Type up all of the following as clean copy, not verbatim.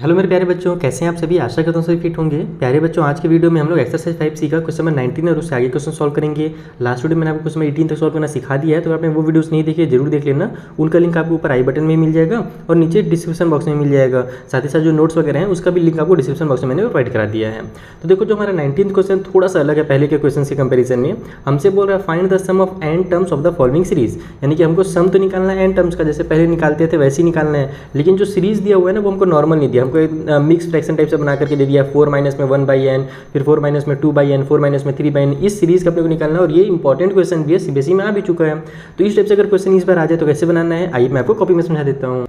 Hello मेरे प्यारे बच्चों, कैसे हैं आप सभी। आशा करता हूँ सभी फिट होंगे। प्यारे बच्चों, आज के वीडियो में हम लोग एक्सरसाइज 5 सीखा क्वेश्चन नंबर 19 और उससे आगे क्वेश्चन सॉल्व करेंगे। लास्ट वीडियो में मैंने आपको क्वेश्चन नंबर 18 तक सॉल्व करना सिखा दिया है, तो आपने वो वीडियोस नहीं देखी जरूर देख लेना। उनका लिंक आपको ऊपर आई बटन में मिल जाएगा और नीचे डिस्क्रिप्शन बॉक्स में मिल जाएगा। साथ ही साथ जो नोट्स वगैरह हैं उसका भी लिंक आपको डिस्क्रिप्शन बॉक्स में मैंने प्रोवाइड करा दिया है। तो देखो, जो हमारा 19th क्वेश्चन थोड़ा सा अलग है पहले के क्वेश्चन के कंपेरिजन में। हमसे बोल रहा है find the sum of n terms of the following series, यानी कि हमको सम तो निकालना है n टर्म्स का, जैसे पहले निकालते थे वैसे ही निकालना है। लेकिन जो सीरीज दिया हुआ है ना वो हमको नॉर्मल नहीं दिया, हमको एक मिक्स फ्रैक्शन टाइप से बना करके दे दिया। 4 माइनस में 1/n, फिर 4 माइनस में 2/n, 4 माइनस में 3/n। इस सीरीज का अपने को निकालना है और ये इंपॉर्टेंट क्वेश्चन भी है, सीबीएसई में आ भी चुका है। तो इस टाइप से अगर क्वेश्चन इस बार आ जाए तो कैसे बनाना है, आइए मैं आपको कॉपी में समझा देता हूँ।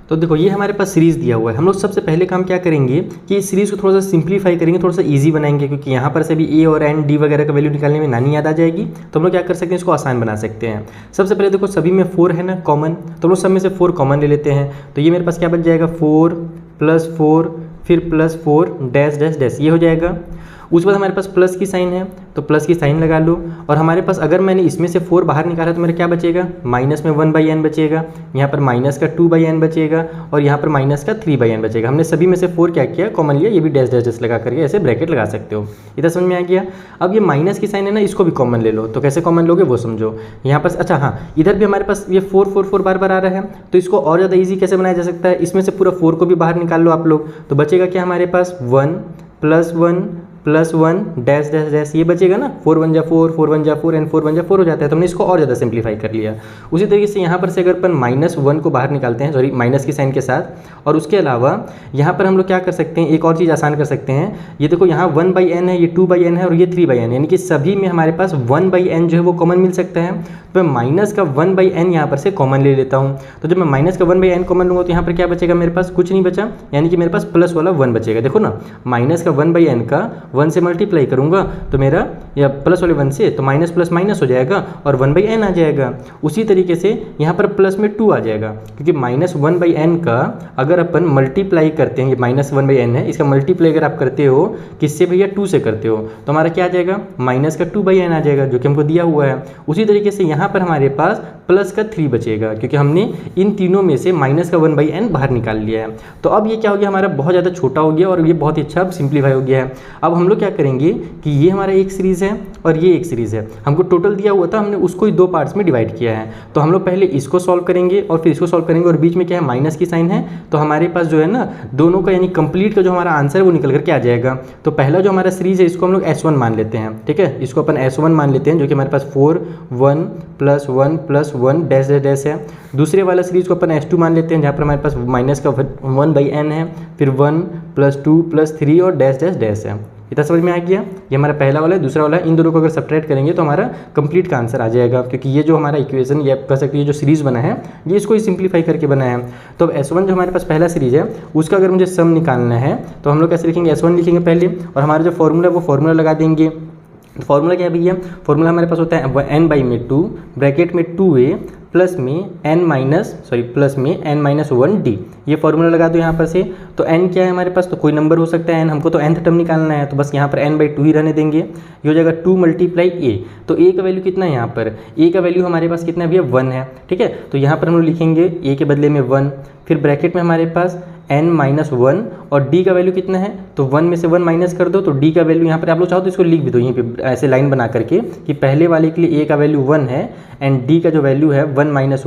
तो देखो, ये हमारे पास सीरीज दिया हुआ है। हम लोग सबसे पहले काम क्या करेंगे कि इस सीरीज को थोड़ा सा सिंप्लीफाई करेंगे, थोड़ा सा इजी बनाएंगे, क्योंकि यहाँ पर से भी ए और एन डी वगैरह का वैल्यू निकालने में नानी याद आ जाएगी। तो हम लोग क्या कर सकते हैं, इसको आसान बना सकते हैं। सबसे पहले देखो, सभी में 4 है ना कॉमन, तो हम लोग सब में से 4 कॉमन ले लेते हैं। तो ये मेरे पास क्या बच जाएगा, 4 + 4 फिर +4 डैश डैश डैश, ये हो जाएगा। उसके बाद हमारे पास प्लस की साइन है, तो प्लस की साइन लगा लो। और हमारे पास अगर मैंने इसमें से 4 बाहर निकाला तो मेरा क्या बचेगा, माइनस में 1/n बचेगा, यहाँ पर माइनस का 2/n बचेगा और यहाँ पर माइनस का 3/n बचेगा। हमने सभी में से 4 क्या किया, कॉमन लिया। ये भी डैश डैश डैश लगा करके ऐसे ब्रैकेट लगा सकते हो। इतना समझ में आ गया। अब ये माइनस की साइन है ना, इसको भी कॉमन ले लो। तो कैसे कॉमन लोगे वो समझो। यहाँ पर अच्छा हाँ, इधर भी हमारे पास ये 4 4 4 बार बार आ रहा है, तो इसको और ज़्यादा ईजी कैसे बनाया जा सकता है, इसमें से पूरा 4 को भी बाहर निकाल लो आप लोग। तो बचेगा क्या हमारे पास, 1 + 1 + 1 डैश डैश डैश, ये बचेगा ना। 4 × 1 = 4, 4 × 1 = 4 एंड 4 × 1 = 4 हो जाता है। तो हमने इसको और ज़्यादा सिंप्लीफाई कर लिया। उसी तरीके से यहाँ पर से अगर अपन -1 को बाहर निकालते हैं, सॉरी माइनस की साइन के साथ, और उसके अलावा यहाँ पर हम लोग क्या कर सकते हैं, एक और चीज़ आसान कर सकते हैं। ये देखो, यहाँ 1/n है, ये 2/n है और ये 3/n, यानी कि सभी में हमारे पास 1/n जो है वो कॉमन मिल सकता है। तो मैं माइनस का 1/n यहाँ पर से कॉमन ले लेता हूँ। तो जब मैं माइनस का 1/n कॉमन लूँगा तो यहाँ पर क्या बचेगा, मेरे पास कुछ नहीं बचा, यानी कि मेरे पास प्लस वाला 1 बचेगा। देखो ना, माइनस का 1/n का 1 से मल्टीप्लाई करूँगा तो मेरा या प्लस वाले 1 से, तो माइनस प्लस माइनस हो जाएगा और 1/n आ जाएगा। उसी तरीके से यहाँ पर प्लस में 2 आ जाएगा, क्योंकि -1/n का अगर अपन मल्टीप्लाई करते हैं, ये -1/n है, इसका मल्टीप्लाई अगर आप करते हो किससे भैया, 2 से करते हो, तो हमारा क्या आ जाएगा, माइनस का 2/n आ जाएगा, जो कि हमको दिया हुआ है। उसी तरीके से यहाँ पर हमारे पास प्लस का 3 बचेगा, क्योंकि हमने इन तीनों में से माइनस का 1/n बाहर निकाल लिया है। तो अब ये क्या हो गया, हमारा बहुत ज़्यादा छोटा हो गया और ये बहुत ही अच्छा सिंप्लीफाई हो गया है। अब हम लोग क्या करेंगे कि ये हमारा एक सीरीज़ है और ये एक सीरीज़ है। हमको टोटल दिया हुआ था, हमने उसको ही 2 पार्ट्स में डिवाइड किया है। तो हम लोग पहले इसको सॉल्व करेंगे और फिर इसको सॉल्व करेंगे, और बीच में क्या है, माइनस की साइन है। तो हमारे पास जो है ना, दोनों का यानी कंप्लीट का जो हमारा आंसर है वो निकल करके आ जाएगा। तो पहला जो हमारा सीरीज़ है इसको हम लोग S1 मान लेते हैं, ठीक है। इसको अपन S1 मान लेते हैं, जो कि हमारे पास 4 1 + 1 + 1 डैश डैश डैश है। दूसरे वाला सीरीज़ को अपन S2 मान लेते हैं, जहाँ पर हमारे पास माइनस का 1/n है, फिर 1 + 2 + 3 और डैश डैश डैश है। इतना समझ में आ गया। ये हमारा पहला वाला है, दूसरा वाला है। इन दोनों को अगर सब्ट्रैक्ट करेंगे तो हमारा कंप्लीट का आंसर आ जाएगा, क्योंकि ये जो हमारा इक्वेशन, ये आप कह सकते हैं, ये जो सीरीज़ बना है ये इसको ही सिंप्लीफाई करके बना है। तो अब S1 जो हमारे पास पहला सीरीज़ है उसका अगर मुझे सम निकालना है तो हम लोग कैसे लिखेंगे, S1 लिखेंगे पहले, और हमारा जो फॉर्मूला है वो फॉर्मूला लगा देंगे। तो फॉर्मूला क्या है भैया, फॉर्मूला हमारे पास होता है n/2 ब्रैकेट में 2a प्लस में n-1d, ये फॉर्मूला लगा दो यहाँ पर से। तो n क्या है हमारे पास, तो कोई नंबर हो सकता है n, हमको तो nth टर्म निकालना है, तो बस यहाँ पर n/2 ही रहने देंगे। ये हो जाएगा 2 × a। तो a का वैल्यू कितना है, यहाँ पर a का वैल्यू हमारे पास कितना है भैया, 1 है, ठीक है। तो यहाँ पर हम लोग लिखेंगे a के बदले में 1, फिर ब्रैकेट में हमारे पास n-1 और d का वैल्यू कितना है, तो 1 में से 1 माइनस कर दो, तो d का वैल्यू यहाँ पर आप लोग चाहो तो इसको लिख भी दो यहीं पे ऐसे लाइन बना करके कि पहले वाले के लिए a का वैल्यू 1 है एंड d का जो वैल्यू है 1 - 1 =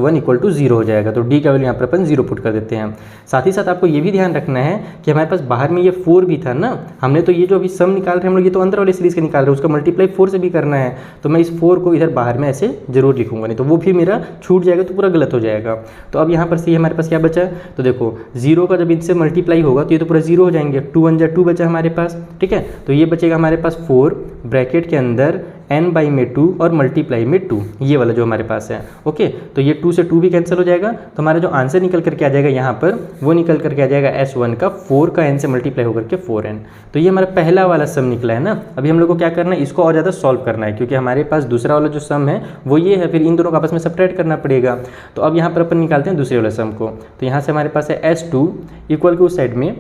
0 हो जाएगा। तो d का वैल्यू यहाँ पर अपन 0 पुट कर देते हैं। साथ ही साथ आपको ये भी ध्यान रखना है कि हमारे पास बाहर में ये 4 भी था ना, हमने तो ये जो अभी सम निकाल रहे हैं हम लोग, ये तो अंदर वाले सीरीज़ का निकाल रहे हैं, उसका मल्टीप्लाई 4 से भी करना है। तो मैं इस 4 को इधर बाहर में ऐसे जरूर लिखूंगा, नहीं तो वो भी मेरा छूट जाएगा तो पूरा गलत हो जाएगा। तो अब यहाँ पर से हमारे पास क्या बचा, तो देखो 0 का जब इनसे मल्टीप्लाई होगा तो ये तो पूरा 0 हो जाएंगे। 2 × 1 = 2 बचा हमारे पास, ठीक है। तो ये बचेगा हमारे पास 4 ब्रैकेट के अंदर n/2 और मल्टीप्लाई में 2, ये वाला जो हमारे पास है, ओके। तो ये 2 से 2 भी कैंसिल हो जाएगा, तो हमारा जो आंसर निकल करके आ जाएगा यहाँ पर, वो निकल करके आ जाएगा S1 का 4 का n से मल्टीप्लाई होकर के 4n। तो ये हमारा पहला वाला सम निकला है ना। अभी हम लोग को क्या करना है, इसको और ज़्यादा सॉल्व करना है, क्योंकि हमारे पास दूसरा वाला जो सम है वो ये है, फिर इन दोनों को आपस में सब्ट्रैक्ट करना पड़ेगा। तो अब यहाँ पर अपन निकालते हैं दूसरे वाले सम को। तो यहाँ से हमारे पास है S2 इक्वल के उस साइड में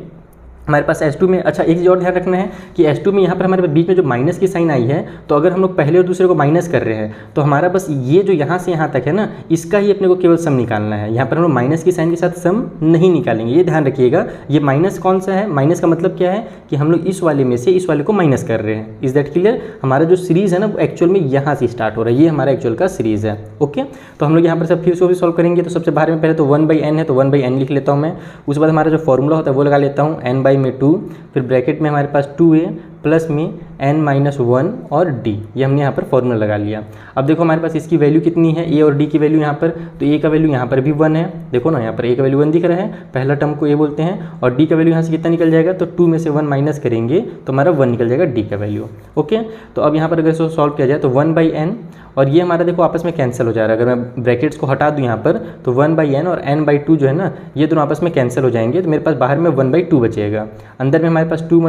हमारे पास S2 में, अच्छा एक चीज़ और ध्यान रखना है कि S2 में यहाँ पर हमारे बीच में जो माइनस की साइन आई है, तो अगर हम लोग पहले और दूसरे को माइनस कर रहे हैं तो हमारा बस ये जो यहाँ से यहाँ तक है ना, इसका ही अपने को केवल सम निकालना है। यहाँ पर हम लोग माइनस की साइन के साथ सम नहीं निकालेंगे, ये ध्यान रखिएगा। ये माइनस कौन सा है, माइनस का मतलब क्या है कि हम लोग इस वाले में से इस वाले को माइनस कर रहे हैं। Is that clear? हमारा जो सीरीज़ है ना वो एक्चुअल में यहाँ से स्टार्ट हो रहा है, ये हमारा एक्चुअल का सीरीज़ है। ओके, तो हम लोग यहाँ पर सब फिर से भी सॉल्व करेंगे। तो सबसे बाहर में पहले तो 1/n है, तो 1/n लिख लेता हूँ मैं। उसके बाद हमारा जो फॉर्मूला होता है वो लगा लेता हूँ, n/2, फिर ब्रैकेट में हमारे पास 2a प्लस में n-1 और d, ये हमने यहाँ पर फॉर्मूला लगा लिया। अब देखो हमारे पास इसकी वैल्यू कितनी है, a और d की वैल्यू यहाँ पर, तो a का वैल्यू यहाँ पर भी 1 है, देखो ना यहाँ पर a का वैल्यू 1 दिख रहा है, पहला टर्म को a बोलते हैं, और d का वैल्यू यहाँ से कितना निकल जाएगा, तो 2 में से 1 माइनस करेंगे तो हमारा 1 निकल जाएगा d का वैल्यू। ओके, तो अब यहाँ पर अगर इसको सॉल्व किया जाए तो 1/n, और ये हमारा देखो आपस में कैंसिल हो जा रहा है। अगर मैं ब्रैकेट्स को हटा दूँ यहाँ पर तो 1/n और n/2 जो है ना, ये दोनों आपस में कैंसिल हो जाएंगे, तो मेरे पास बाहर में 1/2 बचेगा। अंदर में हमारे पास 2 ×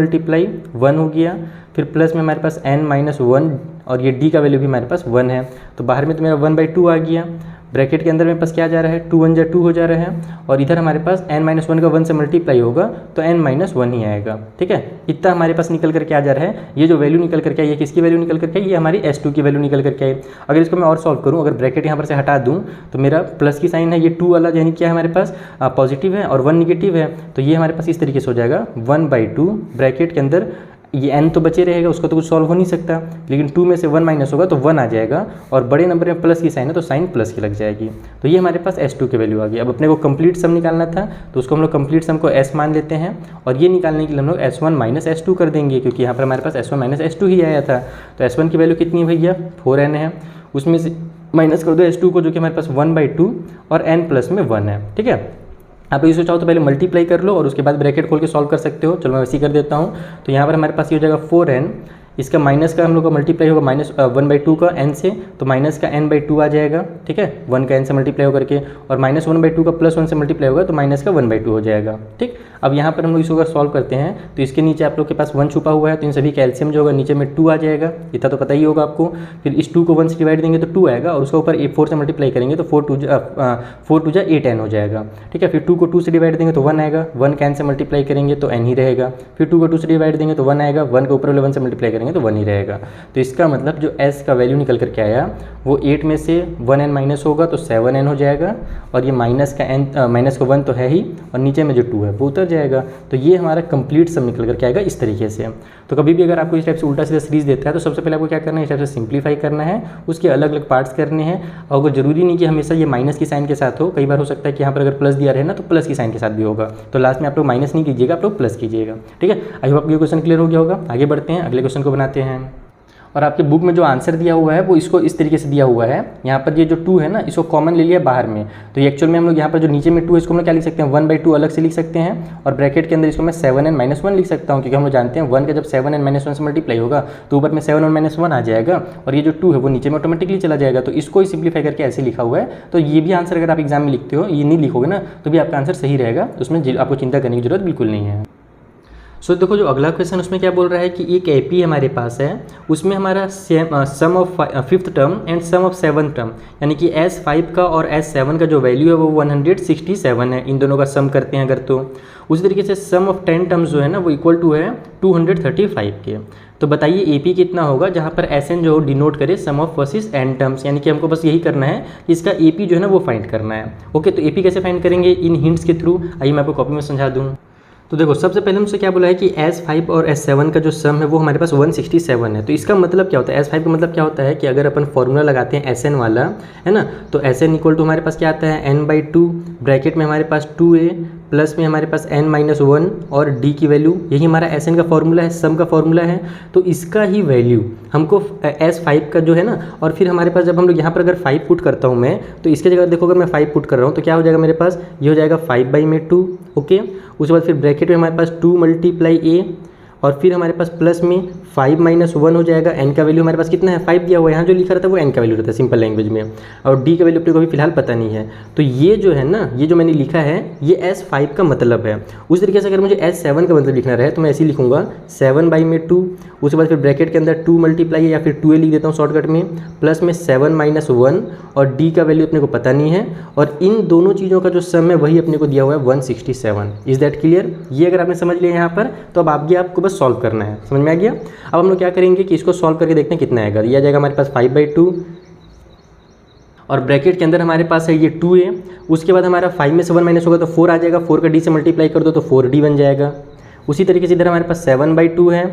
1 हो गया, फिर प्लस में हमारे पास n-1, और ये d का वैल्यू भी हमारे पास 1 है, तो बाहर में तो मेरा 1/2 आ गया। ब्रैकेट के अंदर मेरे पास क्या जा रहा है, 2 1 जा 2 हो जा रहा है, और इधर हमारे पास n-1 का 1 से मल्टीप्लाई होगा तो n-1 ही आएगा। ठीक है, इतना हमारे पास निकल करके आ जा रहा है। ये जो वैल्यू निकल करके आई, ये किसकी वैल्यू निकल करके आई, ये हमारी S2 की वैल्यू निकल करके आई। अगर इसको मैं और सॉल्व करूँ, अगर ब्रैकेट यहाँ पर से हटा दूँ तो मेरा प्लस की साइन है, ये 2 वाला यानी क्या है हमारे पास पॉजिटिव है और 1 निगेटिव है, तो ये हमारे पास इस तरीके से हो जाएगा 1/2 ब्रैकेट के अंदर, ये n तो बचे रहेगा, उसको तो कुछ सॉल्व हो नहीं सकता, लेकिन 2 में से 1 माइनस होगा तो 1 आ जाएगा, और बड़े नंबर में प्लस की साइन है तो साइन प्लस की लग जाएगी। तो ये हमारे पास S2 की वैल्यू आ गई। अब अपने को कंप्लीट सम निकालना था, तो उसको हम लोग कंप्लीट सम को S मान लेते हैं, और ये निकालने के लिए हम लोग S1 माइनस S2 कर देंगे, क्योंकि यहाँ पर हमारे पास S1 माइनस S2 ही आया था। तो S1 की वैल्यू कितनी है भैया, 4n है, उसमें से माइनस कर दो S2 को, जो कि हमारे पास 1/2 और n प्लस में 1 है। ठीक है, आप इसे चाहो तो पहले मल्टीप्लाई कर लो और उसके बाद ब्रैकेट खोल के सॉल्व कर सकते हो। चलो मैं वैसे ही कर देता हूँ। तो यहाँ पर हमारे पास ये हो जाएगा 4n, इसका माइनस का हम लोग का मल्टीप्लाई होगा -1/2 का n से, तो माइनस का n/2 आ जाएगा। ठीक है, 1 का n से मल्टीप्लाई होकर के, और -1/2 का +1 से मल्टीप्लाई होगा तो माइनस का 1/2 हो जाएगा। ठीक, अब यहाँ पर हम लोग इसको अगर सॉल्व करते हैं तो इसके नीचे आप लोग के पास 1 छुपा हुआ है, तो इन सभी का एलसीएम जो होगा नीचे में 2 आ जाएगा, इतना तो पता ही होगा आपको। फिर इस 2 को 1 से डिवाइड देंगे तो 2 आएगा, और उसके ऊपर 4 से मल्टीप्लाई करेंगे तो 4 2 जा 8n हो जाएगा। ठीक है, फिर 2 को 2 से डिवाइड देंगे तो 1 आएगा, 1 का n से मल्टीप्लाई करेंगे तो n ही रहेगा, फिर 2 को 2 से डिवाइड देंगे तो 1 आएगा, 1 के ऊपर 11 से मल्टीप्लाई करेंगे तो 1 ही रहेगा। तो इसका मतलब जो s का वैल्यू निकल करके आया वो 8 में से 1n माइनस होगा तो 7n हो जाएगा, और ये माइनस का 1 तो है ही, और नीचे में जो 2 है वो उतर जाएगा। तो ये हमारा कंप्लीट सम निकल करके आएगा इस तरीके से। तो कभी भी अगर आपको इस टाइप से उल्टा सीधा सीरीज देता है तो सबसे पहले आपको क्या करना है, इस टाइप से सिंप्लीफाई करना है, उसके अलग अलग पार्ट्स करने हैं। और अगर जरूरी नहीं कि हमेशा ये माइनस की साइन के साथ हो, कई बार हो सकता है कि यहाँ पर अगर प्लस दिया रहे ना तो प्लस की साइन के साथ भी होगा, तो लास्ट में आप लोग माइनस नहीं कीजिएगा, आप लोग प्लस कीजिएगा। ठीक है, आई होप ये क्वेश्चन क्लियर हो गया होगा। आगे बढ़ते हैं, अगले क्वेश्चन को बनाते हैं। और आपके बुक में जो आंसर दिया हुआ है वो इसको इस तरीके से दिया हुआ है। यहाँ पर ये जो 2 है ना, इसको कॉमन ले लिया बाहर में, तो ये एक्चुअल में हम लोग यहाँ पर जो नीचे में 2 है इसको हम लोग क्या लिख सकते हैं, 1/2 अलग से लिख सकते हैं, और ब्रैकेट के अंदर इसको मैं 7n-1 लिख सकता हूँ, क्योंकि हम लोग जानते हैं 1 का जब 7n-1 से मल्टीप्लाई होगा तो ऊपर में 7 और -1 आ जाएगा, और ये जो 2 है वो नीचे में ऑटोमेटिकली चला जाएगा। तो इसको ही सिंप्लीफाई करके ऐसे लिखा हुआ है। तो ये भी आंसर अगर आप एग्जाम में लिखते हो, ये नहीं लिखोगे ना तो भी आपका आंसर सही रहेगा, उसमें आपको चिंता करने की जरूरत बिल्कुल नहीं है। सो देखो जो अगला क्वेश्चन उसमें क्या बोल रहा है कि एक एपी हमारे पास है, उसमें हमारा sum of 5th term and sum of 7th term, यानी कि S5 का और S7 का जो वैल्यू है वो 167 है। इन दोनों का सम करते हैं अगर, तो उसी तरीके से सम ऑफ 10 टर्म्स जो है ना वो इक्वल टू है 235 के। तो बताइए एपी कितना होगा, जहाँ पर SN जो डिनोट करे सम ऑफ वर्सेस n टर्म्स, यानी कि हमको बस यही करना है कि इसका एपी जो है ना वो फाइंड करना है। ओके, तो एपी कैसे फाइंड करेंगे, इन हिंट्स के थ्रू। आइए मैं आपको कॉपी में समझा दूँ। तो देखो सबसे पहले हमसे क्या बोला है कि S5 और S7 का जो सम है वो हमारे पास 167 है। तो इसका मतलब क्या होता है, S5 का मतलब क्या होता है कि अगर अपन फॉर्मूला लगाते हैं SN वाला, है ना, तो SN इक्वल टू हमारे पास क्या आता है n/2, ब्रैकेट में हमारे पास 2a प्लस में हमारे पास n-1 और d की वैल्यू, यही हमारा SN का फॉर्मूला है, सम का फॉर्मूला है। तो इसका ही वैल्यू हमको S5 का जो है ना, और फिर हमारे पास जब हम लोग यहाँ पर अगर 5 पुट करता हूँ मैं, तो इसके जगह देखो अगर मैं 5 पुट कर रहा हूँ तो क्या हो जाएगा मेरे पास, ये हो जाएगा 5/2। ओके, उसके बाद फिर ब्रैकेट में हमारे पास 2 × a, और फिर हमारे पास प्लस में 5 माइनस 1 हो जाएगा। n का वैल्यू हमारे पास कितना है 5 दिया हुआ है, यहाँ जो लिखा रहता है वो n का वैल्यू रहता है सिंपल लैंग्वेज में, और d का वैल्यू अपने को अभी फिलहाल पता नहीं है। तो ये जो है ना, ये जो मैंने लिखा है ये S5 का मतलब है। उस तरीके से अगर मुझे S7 का मतलब लिखना रहे तो मैं ऐसे ही लिखूंगा 7 बाई में 2, उसके बाद फिर ब्रैकेट के अंदर 2 मल्टीप्लाई या फिर 2a लिख देता हूँ शॉर्टकट में, प्लस में 7 माइनस 1, और d का वैल्यू अपने को पता नहीं है, और इन दोनों चीज़ों का जो सम है वही अपने को दिया हुआ है 167। Is that clear? ये अगर आपने समझ लिया यहाँ पर तो अब आगे आपको बस सॉल्व करना है। समझ में आ गया? अब हम लोग क्या करेंगे कि इसको सॉल्व करके देखते हैं कितना आएगा। ये आ जाएगा हमारे पास 5/2, और ब्रैकेट के अंदर हमारे पास है ये 2a, उसके बाद हमारा 5 में से 1 माइनस होगा तो 4 आ जाएगा, 4 का d से मल्टीप्लाई कर दो तो 4d बन जाएगा। उसी तरीके से इधर हमारे पास 7/2 है,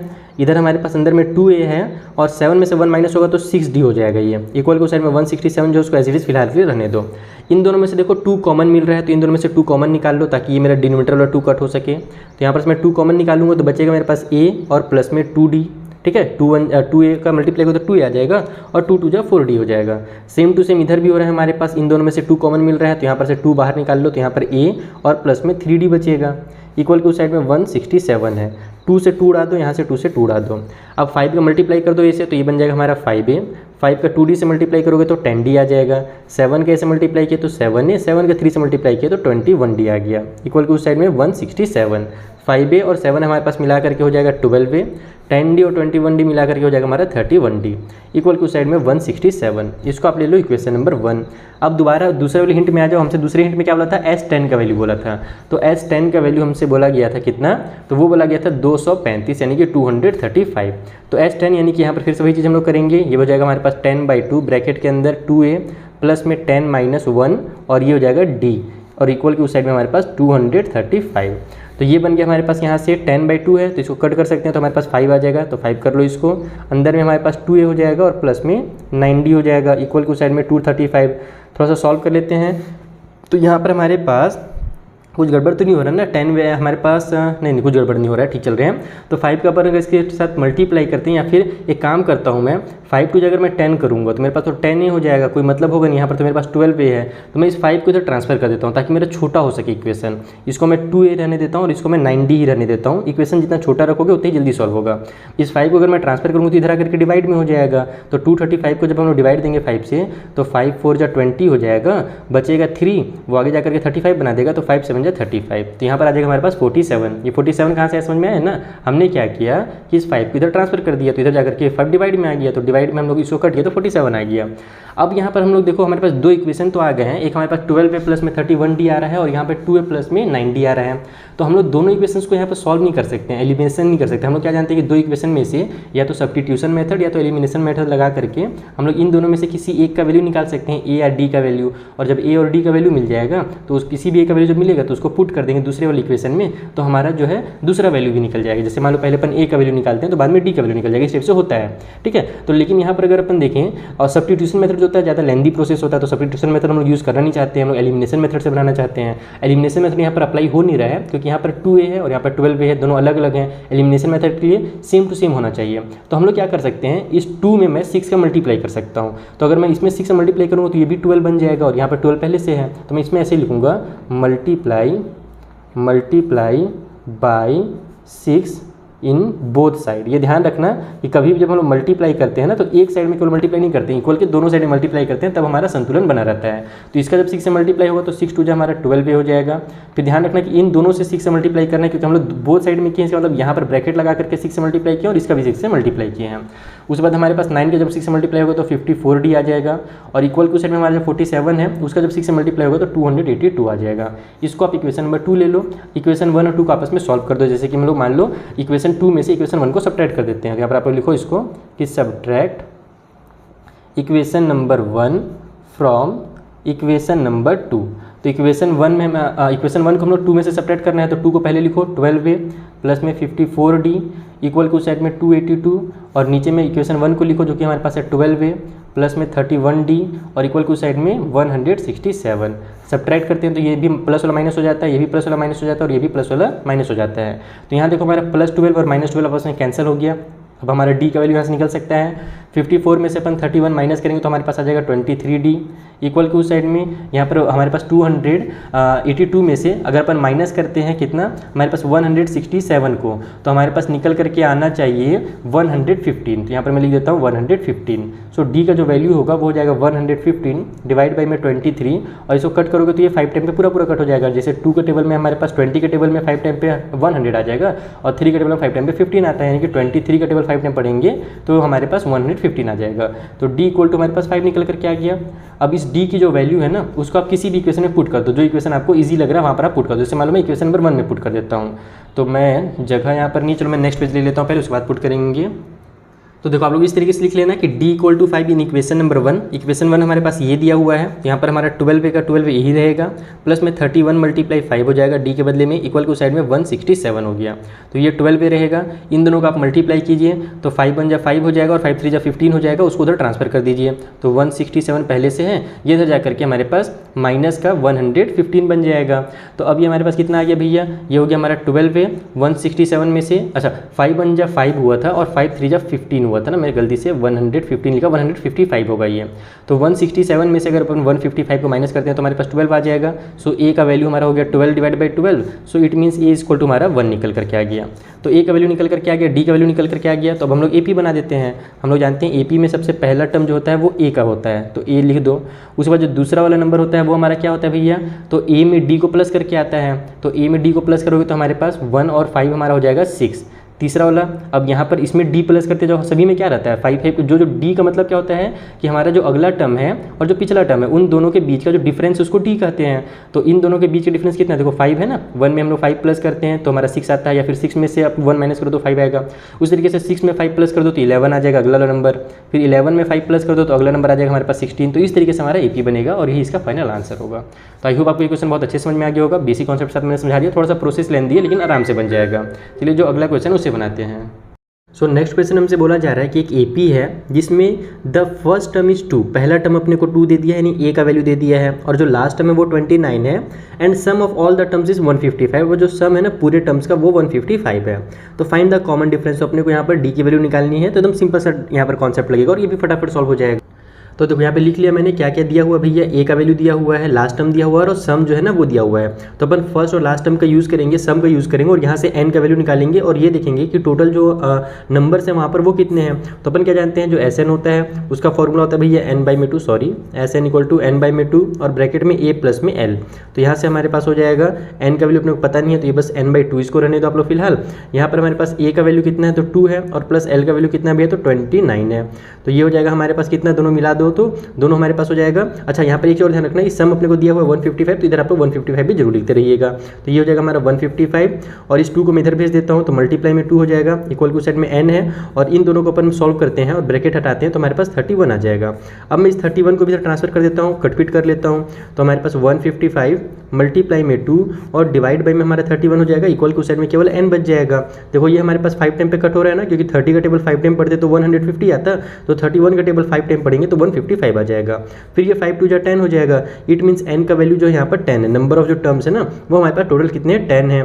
इधर हमारे पास अंदर में 2a है, और 7 में से 1 माइनस होगा तो 6d हो जाएगा। ये इक्वल को साइड में 167 जो उसको एज इट इज फिलहाल के लिए रहने दो। इन दोनों में से देखो 2 कॉमन मिल रहा है, तो इन दोनों में से 2 कॉमन निकाल लो ताकि ये मेरा डिनोमिनेटर वाला 2 कट हो सके। तो यहाँ पर मैं 2 कॉमन निकालूंगा तो बचेगा मेरे पास a और प्लस में 2d। ठीक है, 2a का मल्टीप्लाई हो तो 2a आ जाएगा, और 2 2 4d हो जाएगा। सेम टू सेम इधर भी हो रहा है हमारे पास, इन दोनों में से 2 कॉमन मिल रहा है, तो यहाँ पर से 2 बाहर निकाल लो तो यहाँ पर a और प्लस में 3d बचेगा। इक्वल के उस साइड में 167 है, 2 से 2 उड़ा दो, यहाँ से 2 से 2 उड़ा दो। अब 5 का मल्टीप्लाई कर दो ऐसे तो ये बन जाएगा हमारा 5a, 5 का 2d से मल्टीप्लाई करोगे तो 10d आ जाएगा, 7 का ऐसे मल्टीप्लाई किया तो 7a, 7 का 3 से मल्टीप्लाई किया तो 21d आ गया। इक्वल के उस साइड में 167, 5a और 7 हमारे पास मिला करके हो जाएगा 12a, 10d और 21d मिला करके हो जाएगा हमारा 31d। इक्वल के उस साइड में 167। इसको आप ले लो इक्वेशन नंबर 1। अब दोबारा दूसरे वाले हिंट में आ जाओ। हमसे दूसरे हिंट में क्या बोला था, S10 का वैल्यू बोला था, तो S10 का वैल्यू हमसे बोला गया था कितना, तो वो बोला गया था 235 यानी कि 235। तो S10 यानी कि यहाँ पर फिर से वही चीज़ हम लोग करेंगे। ये हो जाएगा हमारे पास 10/2 ब्रैकेट के अंदर 2a प्लस में 10 माइनस 1, और ये हो जाएगा d, और इक्वल के उस साइड में हमारे पास 235। तो ये बन गया हमारे पास यहाँ से 10/2 है तो इसको कट कर सकते हैं, तो हमारे पास 5 आ जाएगा, तो 5 कर लो इसको। अंदर में हमारे पास 2a हो जाएगा और प्लस में 9d हो जाएगा। इक्वल के उस साइड में 235। थोड़ा सा सॉल्व कर लेते हैं। तो यहाँ पर हमारे पास कुछ गड़बड़ तो नहीं हो रहा ना, 10 वे हमारे पास नहीं कुछ गड़बड़ नहीं हो रहा है, ठीक चल रहे हैं। तो 5 का पर अगर इसके साथ मल्टीप्लाई करते हैं, या फिर एक काम करता हूँ मैं 5 टू अगर मैं 10 करूँगा तो मेरे पास तो 10 ही हो जाएगा, कोई मतलब होगा नहीं। यहाँ पर तो मेरे पास 12a है, तो मैं इस 5 को इधर ट्रांसफर कर देता हूँ ताकि मेरा छोटा हो सके इक्वेशन। इसको मैं 2a रहने देता हूँ और इसको मैं 9d ही रहने देता हूँ। इक्वेशन जितना छोटा रखोगे उतना ही जल्दी सॉल्व होगा। इस 5 को अगर मैं ट्रांसफर करूँगा तो इधर आकर के डिवाइड में हो जाएगा, तो 235 को जब हम लोग डिवाइड देंगे 5 से तो 5 4 जा 20 हो जाएगा, बचेगा 3, वो आगे जाकर के 35 बना देगा, तो 5 7 जा 35। तो यहाँ पर आ जाएगा हमारे पास 47। ये 47 कहाँ से समझ में आया ना, हमने क्या किया कि इस 5 को इधर ट्रांसफर कर दिया, तो इधर जाकर के 5 डिवाइड में आ गया, तो डिवाइड में हम लोग इसको कट किया तो 47 आ गया। अब यहाँ पर हम लोग देखो हमारे पास 2 इक्वेशन तो आ गए हैं, एक हमारे पास 12a प्लस में 31d आ रहा है और यहाँ पर 2a प्लस में 9d आ रहा है। तो हम लोग दोनों इक्वेशंस को यहाँ पर सॉल्व नहीं कर सकते हैं, एलिमिनेशन नहीं कर सकते। हम लोग क्या जानते हैं कि 2 इक्वेशन में से या तो सब्स्टिट्यूशन मेथड या तो एलिमिनेशन मेथड लगा करके हम लोग इन दोनों में से किसी एक का वैल्यू निकाल सकते हैं, a या d का वैल्यू। और जब a और d का वैल्यू मिल जाएगा तो उस किसी भी a का वैल्यू जब मिलेगा तो उसको पुट कर देंगे दूसरे वाले इक्वेशन में, तो हमारा जो है दूसरा वैल्यू भी निकल जाएगा। जैसे मान लो पहले अपन a का वैल्यू निकालते हैं तो बाद में d का वैल्यू निकल जाएगा, इस टाइप से होता है, ठीक है। तो लेकिन यहाँ पर अगर अपन देखें और सब्स्टिट्यूशन मेथड जो होता है ज़्यादा लेंदी प्रोसेस होता है, तो सब्स्टिट्यूशन मेथड हम लोग यूज़ करना नहीं चाहते हैं, हम लोग एलिमिनेशन मेथड से बनाना चाहते हैं। एलिमिनेशन मेथड यहाँ पर अप्लाई हो नहीं रहा है क्योंकि यहाँ पर 2a है और यहाँ पर 12a है, दोनों अलग अलग हैं। एलिमिनेशन मेथड के लिए सेम टू सेम होना चाहिए। तो हम लोग क्या कर सकते हैं, इस 2 में मैं 6 का मल्टीप्लाई कर सकता हूँ। तो अगर मैं इसमें 6 का मल्टीप्लाई करूँगा तो ये भी 12 बन जाएगा और यहाँ पर 12 पहले से है, तो मैं इसमें ऐसे लिखूँगा multiply by 6 in both side. ये ध्यान रखना कि कभी भी जब हम लोग मल्टीप्लाई करते हैं ना तो एक साइड में केवल मल्टीप्लाई नहीं करते हैं, इक्वल के दोनों साइड में मल्टीप्लाई करते हैं, तब हमारा संतुलन बना रहता है। तो इसका जब 6 से मल्टीप्लाई होगा तो 6 2 हमारा 12a हो जाएगा। फिर ध्यान रखना कि इन दोनों से 6 से मल्टीप्लाई करना है क्योंकि हम लोग बोथ साइड में किए, इसका मतलब यहाँ पर ब्रैकेट लगा करके 6 से मल्टीप्लाई किया और इसका भी 6 से मल्टीप्लाई किए हैं। उसके बाद हमारे पास 9 का जब 6 से मल्टीप्लाई होगा तो 54d आ जाएगा और इक्वल के साइड में हमारा जो 47 है उसका जब 6 से मल्टीप्लाई होगा तो 282 आ जाएगा। इसको आप इक्वेशन नंबर 2 ले लो, इक्वेशन 1 और 2 को आपस में सॉल्व कर दो। जैसे कि हम लोग मान लो इक्वेशन 2 में से इक्वेशन 1 को सब्ट्रैक्ट कर देते हैं। यहाँ पर आप लोग लिखो इसको कि subtract equation number 1 from equation number 2। तो इक्वेशन 1 में इक्वेशन 1 को हम लोग 2 में से सब्ट्रैक्ट करना है, तो 2 को पहले लिखो 12a प्लस में 54d इक्वल को साइड में 282 और नीचे में इक्वेशन 1 को लिखो जो कि हमारे पास है 12a प्लस में 31d और इक्वल को साइड में 167। सब्ट्रैक्ट करते हैं तो ये भी प्लस वाला माइनस हो जाता है, ये भी प्लस वाला माइनस हो जाता है और ये भी प्लस वाला माइनस हो जाता है। तो यहाँ देखो हमारा +12 और -12 आपस में कैंसिल हो गया। अब हमारा d का वैल्यू यहाँ से निकल सकता है 54 में से अपन 31 माइनस करेंगे तो हमारे पास आ जाएगा 23D इक्वल के उस साइड में यहाँ पर हमारे पास 282 में से अगर अपन माइनस करते हैं कितना, हमारे पास 167 को, तो हमारे पास निकल करके आना चाहिए 115। तो यहाँ पर मैं लिख देता हूँ 115। सो डी का जो वैल्यू होगा वो हो जाएगा 115 डिवाइड बाई में 23, और इसको कट करोगे तो ये 5 टाइम पे पूरा कट हो जाएगा। जैसे 2 के टेबल में हमारे पास 20 के टेबल में 5 टाइम पे 100 आ जाएगा, और 3 के टेबल में 5 टाइम पे 15 आता है, यानी कि 23 का टेबल 5 टाइम पढ़ेंगे तो हमारे पास 115 आ जाएगा। तो डी इक्वल टू हमारे पास 5 निकल करके आ गया। अब इस डी की जो वैल्यू है ना उसको आप किसी भी इक्वेशन में पुट कर दो, जो इक्वेशन आपको इजी लग रहा है वहाँ पर आप पुट कर दो। जैसे मालूम है इक्वेशन नंबर 1 में पुट कर देता हूँ, तो मैं जगह यहाँ पर नहीं, चलो मैं नेक्स्ट पेज ले लेता हूँ पहले, उसके बाद पुट करेंगे। तो देखो आप लोग इस तरीके से लिख लेना कि d equal to 5 in equation number 1। Equation 1 हमारे पास ये दिया हुआ है, यहाँ पर हमारा 12 का 12 यही रहेगा, प्लस में 31 मल्टीप्लाई 5 हो जाएगा d के बदले में, इक्वल को साइड में 167 हो गया। तो ये 12 रहेगा, इन दोनों का आप मल्टीप्लाई कीजिए तो 5 1 जा 5 हो जाएगा और 5 3 जा 15 हो जाएगा, उसको उधर ट्रांसफर कर दीजिए। तो 167 पहले से है, ये इधर जा करके हमारे पास माइनस का 115 बन जाएगा। तो अब ये हमारे पास कितना आ गया भैया, ये हो गया हमारा 12 है 167 में से, अच्छा 5 1 जा 5 हुआ था और 5 3 जा 15 हुआ था ना, मेरे गलती से 115 लिखा, 155 होगा ये। तो 167 में से अगर अपन 155 को माइनस करते हैं तो हमारे पास 12 आ जाएगा। सो ए का वैल्यू हमारा हो गया 12 divide by 12, so it means A equal to हमारा 1 निकल करके आ गया। तो ए का वैल्यू निकल करके आ गया, डी का वैल्यू निकल करके आ गया। तो अब हम लोग एपी बना देते हैं। हम लोग जानते हैं एपी में सबसे पहला टर्म जो होता है वो ए का होता है, तो ए लिख दो। उसके बाद जो दूसरा वाला नंबर होता है वो हमारा क्या होता है भैया, तो ए में डी को प्लस करके आता है, तो ए में डी को प्लस करोगे तो हमारे पास 1 और 5 हमारा हो जाएगा 6। तीसरा वाला, अब यहाँ पर इसमें डी प्लस करते जाओ, सभी में क्या रहता है 5 5, जो डी का मतलब क्या होता है कि हमारा जो अगला टर्म है और जो पिछला टर्म है उन दोनों के बीच का जो डिफरेंस उसको डी कहते हैं। तो इन दोनों के बीच का डिफरेंस कितना है, देखो 5 है ना, 1 में हम लोग 5 प्लस करते हैं तो हमारा 6 आता है, या फिर 6 में से आप 1 माइनस करो तो 5 आएगा। उस तरीके से 6 में 5 प्लस कर दो तो 11 आ जाएगा अगला नंबर, फिर 11 में 5 प्लस कर दो तो अगला नंबर आ जाएगा हमारे पास 16। तो इस तरीके से हमारा एपी बनेगा और यही इसका फाइनल आंसर होगा। तो आई होप आपको ये क्वेश्चन बहुत अच्छे समझ में आ गया होगा। बेसिक कॉन्सेप्ट साथ मैंने समझा दिया, थोड़ा सा प्रोसेस लेंदी है लेकिन आराम से बन जाएगा। चलिए जो अगला क्वेश्चन उसे बनाते हैं। सो नेक्स्ट क्वेश्चन हमसे बोला जा रहा है कि एक एपी है जिसमें द फर्स्ट टर्म इज 2, पहला टर्म अपने को 2 दे दिया है, यानी ए का वैल्यू दे दिया है, और जो लास्ट टर्म है वो 29 है, and sum of all the terms is 155, वो जो सम है ना पूरे टर्म्स का वो 155 है। तो फाइंड द कॉमन डिफरेंस, अपने को यहाँ पर डी की वैल्यू निकालनी है। तो एकदम सिंपल सा यहाँ पर कॉन्सेप्ट लगेगा और ये भी फटाफट सॉल्व हो जाएगा। तो देखो यहाँ पे लिख लिया मैंने क्या क्या दिया हुआ भैया, ए का वैल्यू दिया हुआ है, लास्ट टर्म दिया हुआ है और सम जो है ना वो दिया हुआ है। तो अपन फर्स्ट और लास्ट टर्म का यूज़ करेंगे, सम का यूज़ करेंगे और यहाँ से एन का वैल्यू निकालेंगे और ये देखेंगे कि टोटल जो नंबर्स हैं वहाँ पर वो कितने हैं। तो अपन क्या जानते हैं, जो एस एन होता है उसका फॉर्मूला होता है भैया एन बाई में 2, sorry S N equal to N by में 2 और ब्रैकेट में ए प्लस में एल। तो यहाँ से हमारे पास हो जाएगा एन का वैल्यू अपने को पता नहीं है तो ये बस एन बाई 2 इसको रहने दो आप लोग फिलहाल। यहाँ पर हमारे पास ए का वैल्यू कितना है तो 2 है और प्लस एल का वैल्यू कितना है भैया तो 29 है। तो ये हो जाएगा हमारे पास कितना, दोनों मिला दो तो दोनों हमारे पास हो जाएगा। अच्छा यहाँ पर एक और ध्यान रखना, इस सम अपने को दिया हुआ है 155, तो इधर आप लोग 155 भी जरूर लिखते रहिएगा। तो ये हो जाएगा हमारा 155 और इस 2 को मैं इधर भेज देता हूँ तो मल्टीप्लाई में 2 हो जाएगा, इक्वल को साइड में n है और इन दोनों को अपन सॉल्व करते हैं और ब्रैकेट हटाते हैं तो हमारे पास 31 आ जाएगा। अब मैं इस 31 को भी इधर ट्रांसफर कर देता हूँ, कटपिट कर लेता हूँ, तो हमारे पास 155 मल्टीप्लाई में 2 और डिवाइड बाई में हमारा 31 हो जाएगा, इक्वल को साइड में केवल n बच जाएगा। देखो ये हमारे पास 5 टाइम पे कट हो रहा है ना, क्योंकि 30 का टेबल 5 टाइम पढ़ते तो 150 आता, तो 31 का टेबल 5 टाइम पढ़ेंगे तो 155 आ जाएगा। फिर ये 5 2 जा 10 हो जाएगा, इट मीन्स n का वैल्यू जो है यहाँ पर 10 है। नंबर ऑफ जो टर्म्स है ना वो हमारे पास टोटल कितने हैं 10 है।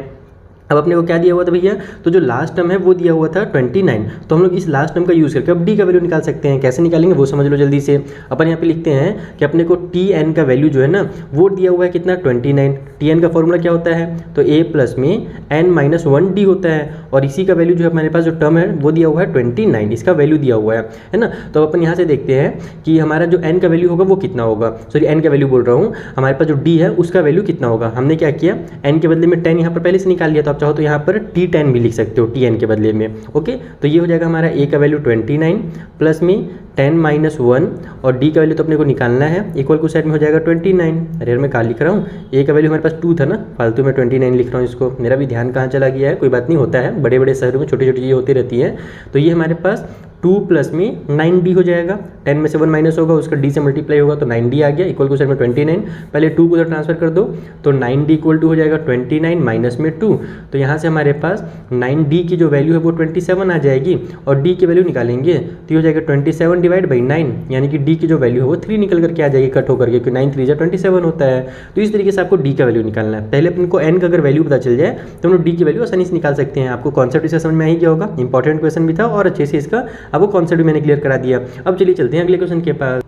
अब अपने को क्या दिया हुआ था भैया, तो जो लास्ट टर्म है वो दिया हुआ था 29, तो हम लोग इस लास्ट टर्म का यूज़ करके अब डी का वैल्यू निकाल सकते हैं। कैसे निकालेंगे वो समझ लो जल्दी से। अपन यहाँ पे लिखते हैं कि अपने को टी एन का वैल्यू जो है ना वो दिया हुआ है कितना 29। टी एन का फॉर्मूला क्या होता है, तो ए प्लस में एन माइनस 1 डी होता है और इसी का वैल्यू जो है हमारे पास जो टर्म है वो दिया हुआ है 29, इसका वैल्यू दिया हुआ है ना। तो अपन यहाँ से देखते हैं कि हमारा जो एन का वैल्यू होगा वो कितना होगा, सॉरी एन का वैल्यू बोल रहा हूँ, हमारे पास जो डी है उसका वैल्यू कितना होगा। हमने क्या किया, एन के बदले में 10 यहाँ पर पहले से निकाल लिया, तो आप चाहो तो यहाँ पर T10 भी लिख सकते हो Tn के बदले में। ओके, तो ये हो जाएगा हमारा ए का वैल्यू 29 प्लस में 10 माइनस 1 और डी का वैल्यू तो अपने को निकालना है, इक्वल को साइड में हो जाएगा 29। अरे यार मैं कहाँ लिख रहा हूँ, ए का वैल्यू हमारे पास 2 था ना, फालतू में 29 लिख रहा हूँ इसको, मेरा भी ध्यान कहाँ चला गया है, कोई बात नहीं, होता है, बड़े बड़े शहरों में छोटी छोटी चीज़ें होती रहती है। तो ये हमारे पास 2 प्लस में 9d हो जाएगा, 10 में से 1 माइनस होगा उसका d से मल्टीप्लाई होगा तो 9d आ गया, इक्वल को साइड में 29। पहले 2 को उधर ट्रांसफर कर दो तो 9d इक्वल टू हो जाएगा 29 माइनस में 2, तो यहाँ से हमारे पास 9d की जो वैल्यू है वो 27 आ जाएगी और d की वैल्यू निकालेंगे तो ये हो जाएगा 27 डिवाइड बाई 9, यानी कि d की जो वैल्यू है वो 3 निकल करके आ जाएगी कट होकर के, क्योंकि 9 3 27 होता है। तो इस तरीके से आपको d का वैल्यू निकालना है। पहले अपन को n का अगर वैल्यू पता चल जाए तो हम लोग d की वैल्यू आसानी से निकाल सकते हैं। आपको कॉन्सेप्ट इसका समझ में आ ही गया होगा, इंपॉर्टेंट क्वेश्चन भी था और अच्छे से इसका अब वो कॉन्सेप्ट भी मैंने क्लियर करा दिया। अब चलिए चलते हैं अगले क्वेश्चन के पास।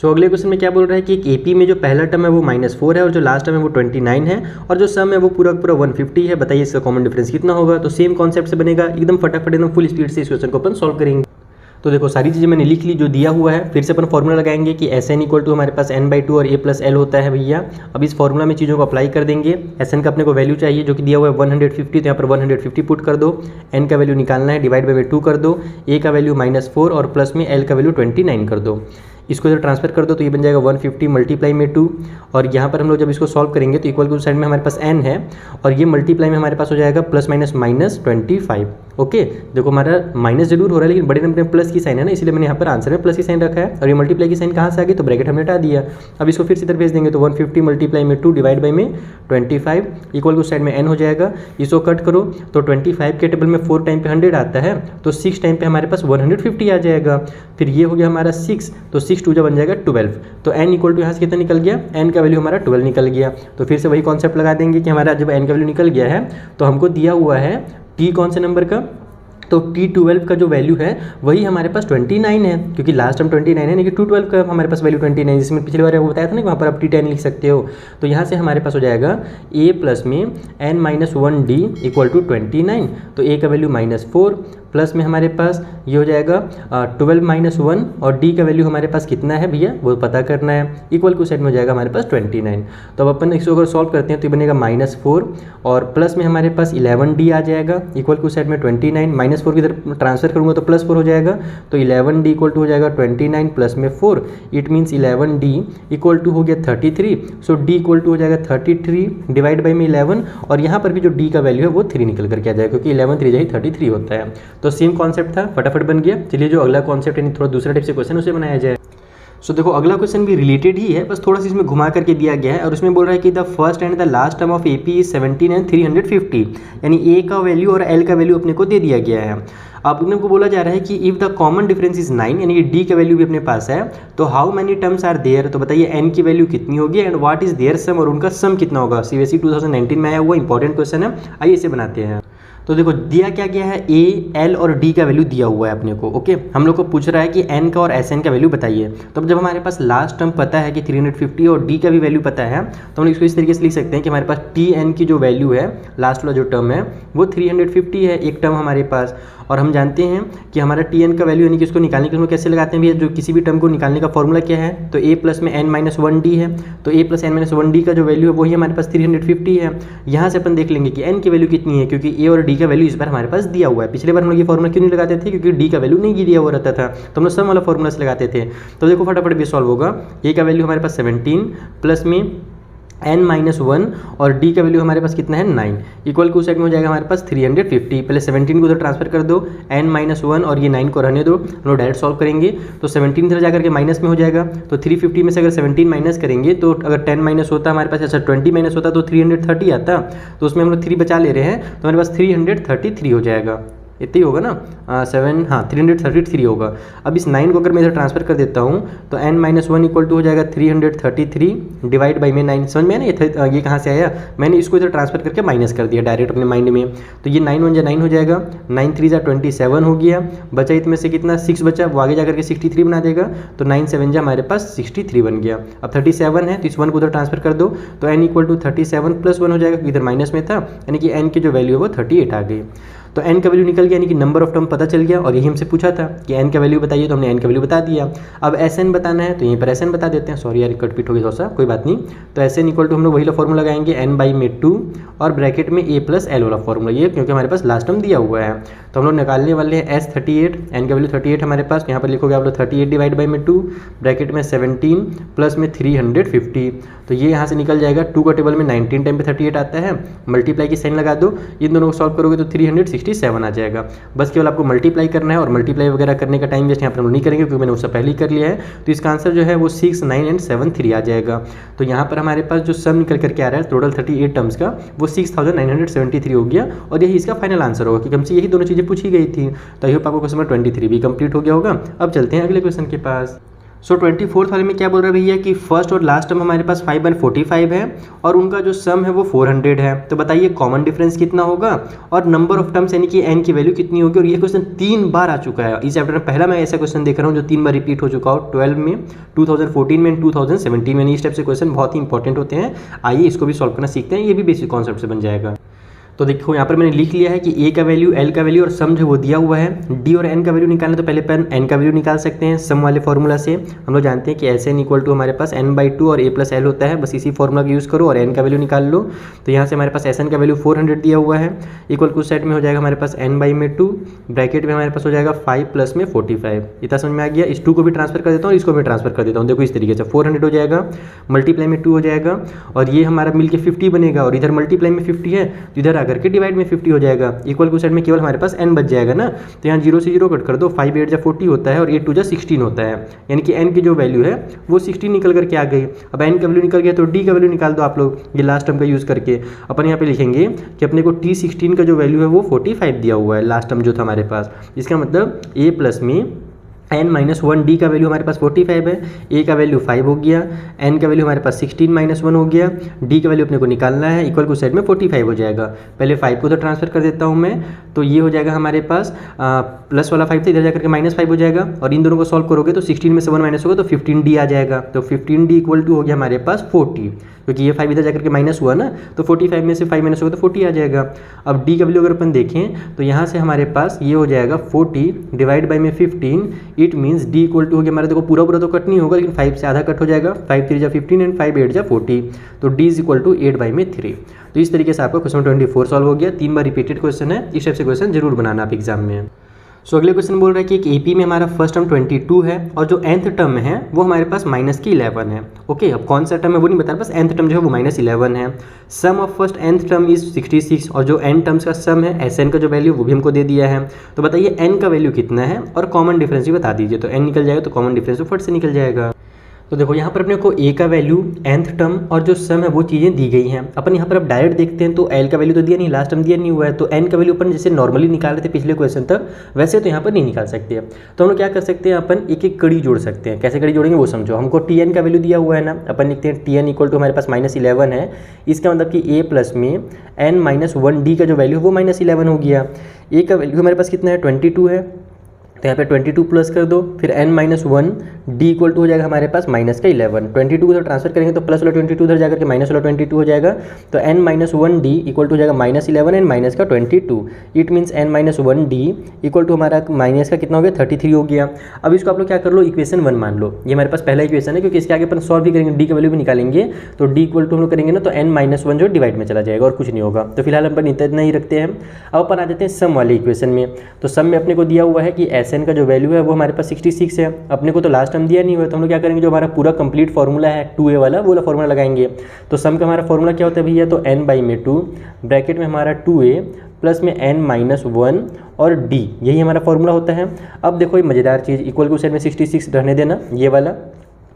अगले क्वेश्चन में क्या बोल रहा है कि एक एपी में जो पहला टर्म है वो -4 है और जो लास्ट टर्म है वो 29 है और जो सम है वो पूरा पूरा 150 है। बताइए इसका कॉमन डिफरेंस कितना होगा। तो सेम कॉन्सेप्ट से बनेगा, एकदम फटाफट एकदम फुल स्पीड से इस क्वेश्चन को अपन सॉल्व करेंगे। तो देखो सारी चीज़ें मैंने लिख ली जो दिया हुआ है। फिर से अपन फॉर्मूला लगाएंगे कि Sn इक्वल टू हमारे पास n/2 और a+l होता है भैया। अब इस फॉर्मूला में चीज़ों को अप्लाई कर देंगे। Sn का अपने को वैल्यू चाहिए जो कि दिया हुआ है 150, तो यहाँ पर 150 पुट कर दो। n का वैल्यू निकालना है, डिवाइड बाई 2 कर दो। a का वैल्यू -4 और प्लस में l का वैल्यू 29 कर दो। इसको इधर ट्रांसफर कर दो तो ये बन जाएगा 150 मल्टीप्लाई में 2 और यहाँ पर हम लोग जब इसको सॉल्व करेंगे तो इक्वल टू साइड में हमारे पास n है और ये मल्टीप्लाई में हमारे पास हो जाएगा प्लस माइनस -25। ओके, देखो हमारा माइनस जरूर हो रहा है लेकिन बड़े नंबर में प्लस की साइन है ना, इसलिए मैंने यहाँ पर आंसर में प्लस की साइन रखा है और ये मल्टीप्लाई की साइन कहाँ से आ गई तो ब्रैकेट हमने हटा दिया। अब इसको फिर से इधर भेज देंगे तो 150 मल्टीप्लाई में 2 डिवाइड बाई में 25 इक्वल टू साइड में n हो जाएगा। इसको कट करो तो 25 के टेबल में 4 टाइम पे 100 आता है तो 6 टाइम पे हमारे पास 150 आ जाएगा। फिर ये हो गया हमारा 6, तो 6 2 बन जाएगा 12। तो n इक्वल टू यहाँ से कितना निकल गया, n का वैल्यू हमारा 12 निकल गया। तो फिर से वही कॉन्सेप्ट लगा देंगे कि हमारा जब n का वैल्यू निकल गया है तो हमको दिया हुआ है t कौन से नंबर का, तो T12 का जो वैल्यू है वही हमारे पास 29 है क्योंकि लास्ट टर्म 29 है लेकिन T12 का हमारे पास वैल्यू 29 है, जिसमें पिछली बार वो बताया था ना वहाँ पर आप T10 लिख सकते हो। तो यहाँ से हमारे पास हो जाएगा a प्लस में n-1d इक्वल टू 29। तो a का वैल्यू -4 प्लस में हमारे पास ये हो जाएगा 12 -1 और d का वैल्यू हमारे पास कितना है भैया वो पता करना है। इक्वल टू साइड में हो जाएगा हमारे पास 29। तो अब अपन इसको अगर सॉल्व करते हैं तो ये बनेगा -4 और प्लस में हमारे पास 11d आ जाएगा इक्वल टू साइड में 29। -4 की इधर ट्रांसफर करूँगा तो +4 हो जाएगा तो 11d इक्वल टू हो जाएगा 29 प्लस में 4। It means 11d equal to हो गया 33। सो d इक्वल टू हो जाएगा 33 डिवाइड बाई में 11 और यहाँ पर भी जो d का वैल्यू है वो 3 निकल करके आ जाएगा क्योंकि 11 3 33 होता है। तो सेम कॉन्सेप्ट था, फटाफट बन गया। चलिए जो अगला कॉन्सेप्ट है थोड़ा दूसरा टाइप से क्वेश्चन उसे बनाया जाए। देखो अगला क्वेश्चन भी रिलेटेड ही है, बस थोड़ा सा इसमें घुमा करके दिया गया है और उसमें बोल रहा है कि the first and the last term of AP is 17 and 350, यानी a का वैल्यू और l का वैल्यू अपने को दे दिया गया है। अब अपने को बोला जा रहा है कि if the common difference is 9, यानी कि d का वैल्यू भी अपने पास है, तो how many terms are there, तो बताइए n की वैल्यू कितनी होगी and what is their sum, और उनका सम कितना होगा। CBSE 2019 में आया हुआ इंपॉर्टेंट क्वेश्चन है, आइए इसे बनाते हैं। तो देखो दिया क्या गया है, a, l और d का वैल्यू दिया हुआ है अपने को। ओके, हम लोग को पूछ रहा है कि n का और Sn का वैल्यू बताइए। तो अब जब हमारे पास लास्ट टर्म पता है कि 350 और d का भी वैल्यू पता है तो हम इसको इस तरीके से लिख सकते हैं कि हमारे पास tn की जो वैल्यू है लास्ट वाला जो टर्म है वो 350 है, एक टर्म हमारे पास। और हम जानते हैं कि हमारा tn का वैल्यू यानी कि इसको निकालने के लिए कैसे लगाते हैं भैया, जो किसी भी टर्म को निकालने का फॉर्मूला क्या है, तो a प्लस में n-1d है। तो a प्लस n-1d का जो वैल्यू है वही हमारे पास 350 है। यहाँ से अपन देख लेंगे कि n की वैल्यू कितनी है क्योंकि a और d का वैल्यू इस बार हमारे पास दिया हुआ है। पिछले बार हम लोग ये फॉर्मूला क्यों नहीं लगाते थे, क्योंकि d का वैल्यू नहीं दिया हुआ रहता था, तो हम लोग सम वाला फॉर्मूला से लगाते थे। तो देखो फटाफट भी सॉल्व होगा। a का वैल्यू हमारे पास 17 प्लस में n-1 और d का वैल्यू हमारे पास कितना है 9 इक्वल टू साइड में हो जाएगा हमारे पास 350। पहले 17 को उधर ट्रांसफर कर दो, n-1 और ये 9 को रहने दो, हम लोग डायरेक्ट सॉल्व करेंगे। तो 17 इधर जाकर के माइनस में हो जाएगा, तो 350 में से अगर 17 माइनस करेंगे तो अगर 10 माइनस होता हमारे पास, अच्छा 20 माइनस होता तो 330 आता, तो उसमें हम लोग 3 बचा ले रहे हैं तो हमारे पास 333 हो जाएगा। इतना ही होगा ना, 333 होगा। अब इस 9 को अगर मैं इधर ट्रांसफर कर देता हूँ तो n-1 इक्वल टू हो जाएगा 333 डिवाइड बाई में 9। समझ में आया ना ये कहाँ से आया, मैंने इसको इधर ट्रांसफर करके माइनस कर दिया डायरेक्ट अपने माइंड में। तो ये 9 1 9 हो जाएगा, 9 3 27 हो गया, बचा इसमें से कितना 6 बचा, वो आगे जाकर के 63 बना देगा। तो 9 7 हमारे पास 63 बन गया। अब 37 है तो इस 1 को उधर ट्रांसफर कर दो, तो n इक्वल टू 37 प्लस 1 हो जाएगा क्योंकि इधर माइनस में था, यानी कि n की जो वैल्यू है वो 38 आ गई। तो n का वैल्यू निकल गया, यानी कि नंबर ऑफ टर्म पता चल गया। और यही हमसे पूछा था कि n का वैल्यू बताइए, तो हमने n का वैल्यू बता दिया। अब Sn बताना है तो यहीं पर Sn बता देते हैं। सॉरी यार कट पीट हो गया थोड़ा सा, कोई बात नहीं। तो Sn इक्वल टू हम लोग वही ला फॉर्मूला लगाएंगे n/2 और ब्रैकेट में a प्लस l वाला फॉर्मूला, ये क्योंकि हमारे पास लास्ट टर्म दिया हुआ है। तो हम लोग निकालने वाले हैं S38, n का वैल्यू 38 हमारे पास, यहाँ पर लिखोगे आप लोग 38 डिवाइड बाई में 2 ब्रैकेट में 17 प्लस में 350। तो ये यहाँ से निकल जाएगा, 2 का टेबल में 19 टाइम पे 38 आता है, मल्टीप्लाई की साइन लगा दो, इन दोनों को सॉल्व करोगे तो 367 आ जाएगा। बस केवल आपको मल्टीप्लाई करना है और मल्टीप्लाई वगैरह करने का टाइम वेस्ट यहाँ पर हम नहीं करेंगे क्योंकि मैंने उससे पहले ही कर लिया है। तो इसका आंसर जो है वो 6 9 एंड 7 3 आ जाएगा। तो यहाँ पर हमारे पास जो सम निकल करके आ रहा है टोटल 38 टर्म्स का, वो 6973 हो गया और यही इसका फाइनल आंसर होगा क्योंकि हमसे यही दोनों चीज़ें पूछी गई थी। तो आई होप आपको क्वेश्चन नंबर 23 भी कंप्लीट हो गया होगा। अब चलते हैं अगले क्वेश्चन के पास। सो 24th वाले में क्या बोल रहा है भैया कि फर्स्ट और लास्ट टर्म हमारे पास 5 और 45 है और उनका जो सम है वो 400 है। तो बताइए कॉमन डिफरेंस कितना होगा और नंबर ऑफ टर्म्स यानी कि n की वैल्यू कितनी होगी। और ये क्वेश्चन 3 बार आ चुका है इस चैप्टर में। पहला मैं ऐसा क्वेश्चन देख रहा हूँ जो 3 बार रिपीट हो चुका हो, 12 में, 2014 में, 2017 में। इस टाइप से क्वेश्चन बहुत ही इंपॉर्टेंट होते हैं। आइए इसको भी सॉल्व करना सीखते हैं, ये भी बेसिक कॉन्सेप्ट से बन जाएगा। तो देखो यहाँ पर मैंने लिख लिया है कि a का वैल्यू, l का वैल्यू और सम जो वो दिया हुआ है। d और n का वैल्यू निकालना तो पहले अपन n का वैल्यू निकाल सकते हैं सम वाले फॉर्मूला से। हम लोग जानते हैं कि Sn इक्वल टू हमारे पास n/2 और a+l होता है। बस इसी फॉर्मूला का यूज़ करो और n का वैल्यू निकाल लो। तो यहाँ से हमारे पास Sn का वैल्यू 400 दिया हुआ है, इक्वल टू सेट में हो जाएगा हमारे पास n/2, ब्रैकेट में हमारे पास हो जाएगा 5 प्लस में 45। इतना समझ में आ गया। इस 2 को भी ट्रांसफर कर देता हूँ, इसको भी ट्रांसफर कर देता हूँ। देखो इस तरीके से 400 हो जाएगा, मल्टीप्लाई में 2 हो जाएगा और ये हमारा मिलके 50 बनेगा और इधर मल्टीप्लाई में 50 है तो इधर आकर के डिवाइड में 50 हो जाएगा। इक्वल टू साइड में केवल हमारे पास n बच जाएगा ना, तो यहाँ 0 से 0 कट कर दो। 5 8 जा 40 होता है और 8 2 जा 16 होता है, यानी कि n की जो वैल्यू है वो 16 निकल करके आ गई। अब n का वैल्यू निकल गया तो d का वैल्यू निकाल दो आप लोग, ये लास्ट टर्म का यूज़ करके। अपन यहाँ पे लिखेंगे कि अपने को t16 का जो वैल्यू है वो 45 दिया हुआ है, लास्ट टर्म जो था हमारे पास। इसका मतलब a प्लस में n-1 d का वैल्यू हमारे पास 45 है, a का वैल्यू 5 हो गया, n का वैल्यू हमारे पास 16-1 हो गया, d का वैल्यू अपने को निकालना है, इक्वल टू साइड में 45 हो जाएगा। पहले 5 को तो ट्रांसफर कर देता हूँ मैं, तो ये हो जाएगा हमारे पास प्लस वाला 5 था, इधर जाकर के -5 हो जाएगा और इन दोनों को सॉल्व करोगे तो 16 में से 1 माइनस होगा तो 15d आ जाएगा। तो 15d इक्वल टू हो गया हमारे पास 40, क्योंकि ये 5 इधर जाकर के माइनस हुआ ना, तो 45 में से 5 माइनस होगा तो 40 आ जाएगा। अब d का वैल्यू अगर अपन देखें तो यहाँ से हमारे पास ये हो जाएगा 40 डिवाइड बाई में 15, it means d equal to हो गया हमारे, देखो पूरा पूरा तो कट नहीं होगा लेकिन 5 से आधा कट हो जाएगा, 5 3 जा 15 एंड 5 8 जा 40, तो d इज इक्वल टू 8/3। तो इस तरीके से आपका क्वेश्चन 24 सॉल्व हो गया। 3 बार रिपीटेड क्वेश्चन है, इस टाइप से क्वेश्चन जरूर बनाना आप एग्जाम में। सो अगले क्वेश्चन बोल रहा है कि एक एपी में हमारा फर्स्ट टर्म 22 है और जो nth टर्म है वो हमारे पास -11 है। ओके, अब कौन सा टर्म है वो नहीं बता रहा, बस nth टर्म जो है वो -11 है। Sum of first nth term is 66 और जो n टर्म्स का सम है Sn का जो वैल्यू वो भी हमको दे दिया है। तो बताइए n का वैल्यू कितना है और कॉमन डिफरेंस भी बता दीजिए। तो n निकल जाएगा तो कॉमन डिफरेंस तो फट से निकल जाएगा। तो देखो यहाँ पर अपने को a का वैल्यू, nth टर्म और जो सम है वो चीज़ें दी गई हैं। अपन यहाँ पर अब डायरेक्ट देखते हैं तो l का वैल्यू तो दिया नहीं, लास्ट टर्म दिया नहीं हुआ है, तो n का वैल्यू अपन जैसे नॉर्मली निकाल रहे थे पिछले क्वेश्चन तक, वैसे तो यहाँ पर नहीं निकाल सकते। तो हम लोग क्या कर सकते हैं, अपन एक एक कड़ी जोड़ सकते हैं। कैसे कड़ी जोड़ेंगे वो समझो। हमको tn का वैल्यू दिया हुआ है ना, अपन लिखते हैं tn इक्वल टू हमारे पास -11 है। इसका मतलब कि a प्लस में n-1d का जो वैल्यू है वो -11 हो गया। a का वैल्यू हमारे पास कितना है, 22 है, तो यहाँ पे 22 प्लस कर दो, फिर n-1 d इक्वल टू हो जाएगा हमारे पास -11। 22 को तो ट्रांसफर करेंगे तो प्लस वाला 22 उधर जाकर के माइनस वाला 22 हो जाएगा, तो n-1 d इक्वल टू हो जाएगा -11 एंड माइनस का 22। It means n-1 d equal to हमारा माइनस का कितना हो गया, 33 हो गया। अब इसको आप लोग क्या कर लो, इक्वेशन 1 मान लो। ये हमारे पास पहला इक्वेशन है, क्योंकि इसके आगे अपन सॉल्व भी करेंगे, d का वैल्यू भी निकालेंगे, तो d इक्वल टू हम लोग करेंगे ना तो n-1 जो डिवाइड में चला जाएगा और कुछ नहीं होगा। तो फिलहाल अपन इतना ही रखते हैं। अब अपन आ जाते हैं सम वाले इक्वेशन में। तो सम में अपने को दिया हुआ है कि Sn का जो वैल्यू है वो हमारे पास 66 है। अपने को तो लास्ट टाइम दिया नहीं हुआ, तो हम लोग क्या करेंगे, जो हमारा पूरा कंप्लीट फार्मूला है 2a वाला वो वाला फार्मूला लगाएंगे। तो सम का हमारा फार्मूला क्या होता है भैया, तो n/2 ब्रैकेट में हमारा 2a प्लस में n-1 और d, यही हमारा फार्मूला होता है। अब देखो ये मज़ेदार चीज़, इक्वल टू साइड में 66 रहने देना, ये वाला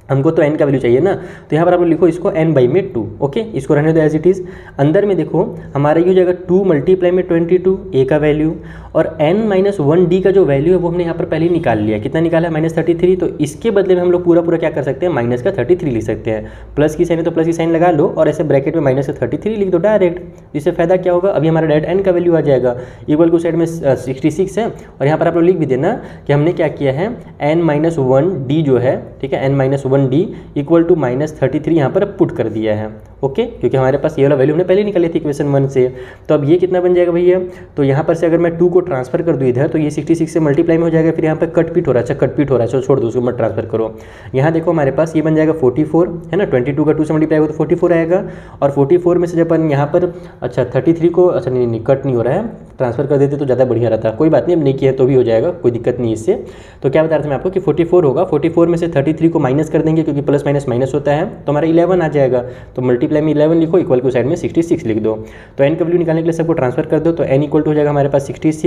हमको तो n का वैल्यू चाहिए ना, तो यहाँ पर आप लिखो इसको n/2। ओके, इसको रहने दो एज इट इज़। अंदर में देखो हमारा ये हो जाएगा 2 मल्टीप्लाई में 22 a का वैल्यू और n-1 d का जो वैल्यू है वो हमने यहाँ पर पहले ही निकाल लिया। कितना निकाला है, -33। तो इसके बदले में हम लोग पूरा पूरा क्या कर सकते हैं, माइनस का 33 लिख सकते हैं। प्लस की साइन है तो प्लस की साइन लगा लो और ऐसे ब्रैकेट में माइनस का 33 लिख दो डायरेक्ट। इससे फायदा क्या होगा, अभी हमारा डायरेक्ट n का वैल्यू आ जाएगा। इक्वल टू साइड में 66 है और यहाँ पर आप लोग लिख भी देना कि हमने क्या किया है, n-1 d जो है, ठीक है, n-1 d इक्वल टू -33 यहाँ पर पुट कर दिया है। ओके, क्योंकि हमारे पास ये वाला वैल्यू हमने पहले निकाली थी इक्वेशन 1 से। तो अब ये कितना बन जाएगा भैया, तो यहाँ पर से अगर मैं 2 को ट्रांसफर कर दूँ इधर तो ये 66 से मल्टीप्लाई में हो जाएगा। फिर यहाँ पर कट पीट हो रहा है, अच्छा कट पीट हो रहा है, चलो छोड़ दो उसको, मत ट्रांसफर करो। यहाँ देखो हमारे पास ये बन जाएगा 44 है ना, 22 का 2 से मल्टीप्लाई होगा तो 44 आएगा। और 44 में से जब अपन यहाँ पर अच्छा 33 को, अच्छा नहीं कट नहीं हो रहा है, ट्रांसफर कर देते तो ज़्यादा बढ़िया रहता। कोई बात नहीं, अब नहीं किया तो भी हो जाएगा, कोई दिक्कत नहीं इससे। तो क्या बता रहा था मैं आपको कि 44 होगा, 44 में से 33 को माइनस कर देंगे क्योंकि प्लस माइनस माइनस होता है, तो हमारा 11 आ जाएगा। तो मल्टीप्लाई में 11 लिखो, इक्वल को साइड में 66 लिख दो। तो n का वैल्यू निकालने के लिए सबको ट्रांसफर कर दो, तो n इक्वल टू हो जाएगा हमारे पास 66।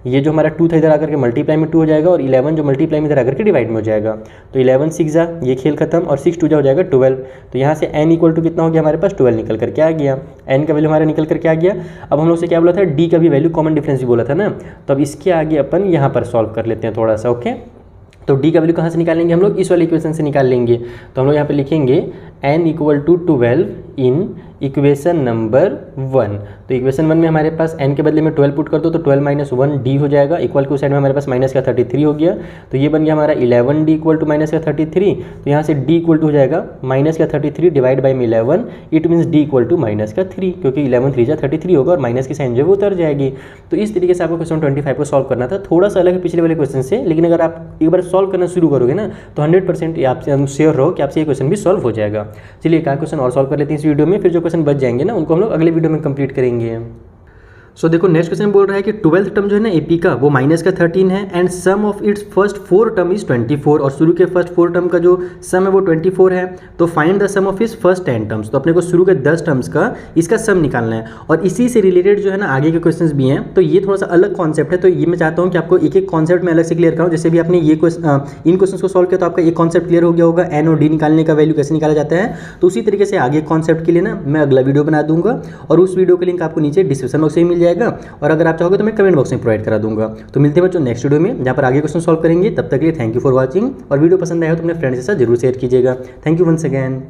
ये जो हमारा 2 था इधर आकर के मल्टीप्लाई में 2 हो जाएगा और 11 जो मल्टीप्लाई में इधर आकर के डिवाइड में हो जाएगा। तो 11 6 जा, ये खेल खत्म, और 6 2 जा हो जाएगा 12। तो यहाँ से n इक्वल टू कितना हो गया हमारे पास, 12 निकल करके आ गया। n का वैल्यू हमारा निकल करके आ गया। अब हम लोग से क्या बोला था, d का भी वैल्यू कॉमन डिफरेंस भी बोला था ना, तो अब इसके आगे अपन यहाँ पर सॉल्व कर लेते हैं थोड़ा सा। ओके, तो डी का वैल्यू कहाँ से निकालेंगे हम लोग, इस वाले इक्वेशन से निकाल लेंगे। तो हम लोग यहाँ पे लिखेंगे n = 12 इन इक्वेशन नंबर 1। तो इक्वेशन 1 में हमारे पास n के बदले में 12 पुट कर दो तो 12 - 1 d हो जाएगा, इक्वल के उस साइड में हमारे पास माइनस का 33 हो गया। तो ये बन गया हमारा 11d = माइनस का 33। तो यहाँ से d इक्वल टू हो जाएगा माइनस का 33 divide by 11, it means d equal to minus का 3, क्योंकि 11 3 33 होगा और माइनस की साइन जो है वो उतर जाएगी। तो इस तरीके से आपको क्वेश्चन 25 को सॉल्व करना था, थोड़ा सा अलग है पिछले वाले क्वेश्चन से, लेकिन अगर आप एक बार सॉल्व करना शुरू करोगे ना तो 100% आपसे श्योर रहो कि आपसे ये क्वेश्चन भी सॉल्व हो जाएगा। चलिए एक क्वेश्चन और सॉल्व कर लेते हैं इस वीडियो में, फिर जो क्वेश्चन बच जाएंगे ना उनको हम लोग अगले वीडियो में कंप्लीट करेंगे। सो देखो नेक्स्ट क्वेश्चन बोल रहा है कि 12th टर्म जो है ना एपी का वो माइनस का 13 है and sum of its first 4 term is 24, और शुरू के फर्स्ट 4 टर्म का जो सम है वो 24 है। तो फाइंड द सम ऑफ इस फर्स्ट 10 टर्म्स, तो अपने को शुरू के 10 टर्म्स का इसका सम निकालना है। और इसी से रिलेटेड जो है ना आगे के क्वेश्चंस भी हैं, तो ये थोड़ा सा अलग कॉन्सेप्ट है, तो ये मैं चाहता हूँ कि आपको एक एक कॉन्सेप्ट में अलग से क्लियर कराऊँ। जैसे भी आपने ये इन क्वेश्चन को सॉल्व किया तो आपका एक कॉन्सेप्ट क्लियर हो गया होगा, एन और डी निकालने का वैल्यू कैसे निकाला जाता है। तो उसी तरीके से आगे कॉन्सेप्ट के लिए ना मैं अगला वीडियो बना दूंगा और उस वीडियो का लिंक आपको नीचे डिस्क्रिप्शन बॉक्स में मिल जाएगा, और अगर आप चाहोगे तो मैं कमेंट बॉक्स में प्रोवाइड करा दूंगा। तो मिलते हैं बच्चों नेक्स्ट वीडियो में जहाँ पर आगे क्वेश्चन सॉल्व करेंगे। तब तक के लिए थैंक यू फॉर वॉचिंग, और वीडियो पसंद आया हो तो अपने फ्रेंड्स के साथ जरूर शेयर कीजिएगा। Thank you once again.